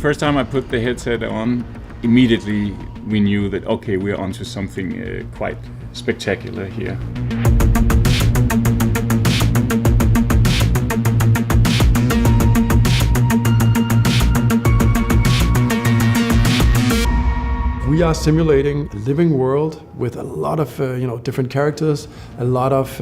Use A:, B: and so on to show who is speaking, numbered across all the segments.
A: first time I put the headset on, immediately we knew that, okay, we're onto something quite spectacular here.
B: We are simulating a living world with a lot of different characters, a lot of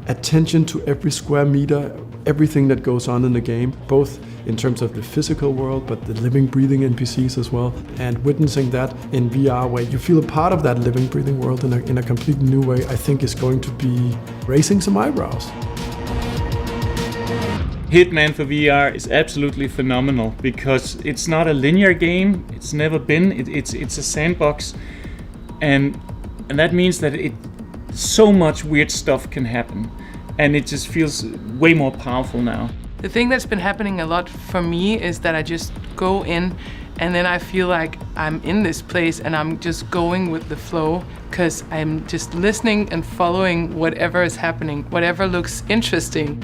B: attention to every square meter, everything that goes on in the game, both in terms of the physical world, but the living, breathing NPCs as well. And witnessing that in VR, where you feel a part of that living, breathing world in a completely new way, I think is going to be raising some eyebrows.
A: Hitman for VR is absolutely phenomenal because it's not a linear game. It's never been. It's a sandbox, and that means that so much weird stuff can happen, and it just feels way more powerful now.
C: The thing that's been happening a lot for me is that I just go in and then I feel like I'm in this place and I'm just going with the flow because I'm just listening and following whatever is happening, whatever looks interesting.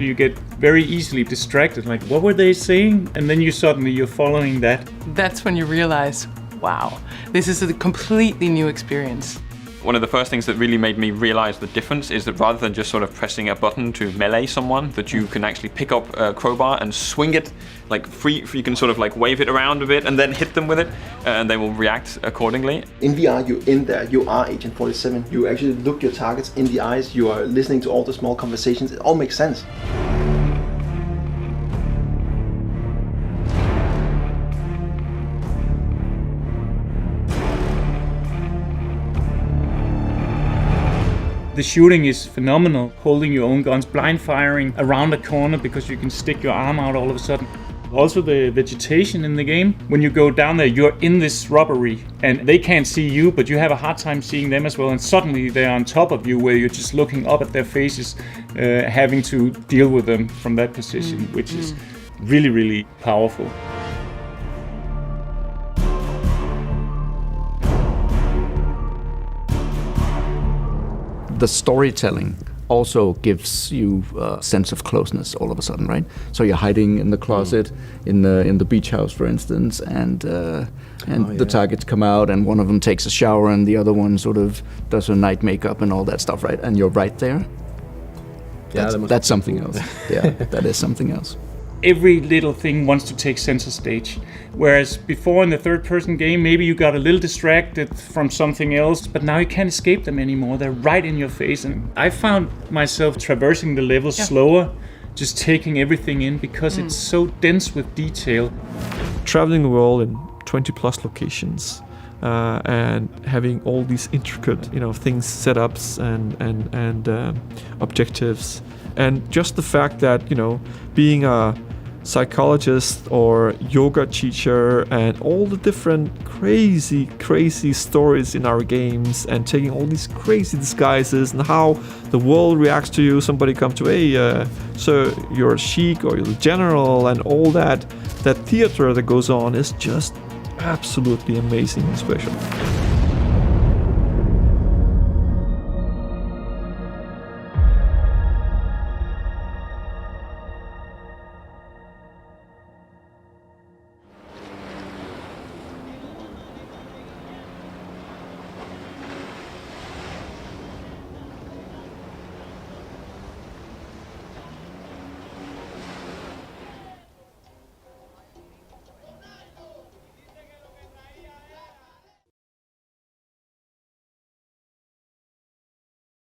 A: You get very easily distracted, like what were they saying? And then you're following that.
C: That's when you realize, wow, this is a completely new experience.
D: One of the first things that really made me realize the difference is that rather than just sort of pressing a button to melee someone, that you can actually pick up a crowbar and swing it like free. You can sort of like wave it around a bit and then hit them with it, and they will react accordingly.
E: In VR, you're in there, you are Agent 47. You actually look your targets in the eyes, you are listening to all the small conversations. It all makes sense.
A: The shooting is phenomenal, holding your own guns, blind firing around a corner because you can stick your arm out all of a sudden. Also the vegetation in the game, when you go down there, you're in this rubbery and they can't see you, but you have a hard time seeing them as well, and suddenly they're on top of you where you're just looking up at their faces, having to deal with them from that position, which is really, really powerful.
F: The storytelling also gives you a sense of closeness all of a sudden, right? So you're hiding in the closet, in the beach house, for instance, and the targets come out, and one of them takes a shower, and the other one sort of does her night makeup and all that stuff, right? And you're right there. That's something else. Yeah, that is something else.
A: Every little thing wants to take center stage. Whereas before in the third-person game, maybe you got a little distracted from something else, but now you can't escape them anymore. They're right in your face. And I found myself traversing the levels slower, just taking everything in because it's so dense with detail.
G: Traveling the world in 20 plus locations and having all these intricate, things, setups and objectives. And just the fact that, being a psychologist or yoga teacher and all the different crazy stories in our games and taking all these crazy disguises and how the world reacts to you. Somebody comes to, hey, so you're a sheik or you're the general, and all that theater that goes on is just absolutely amazing and special.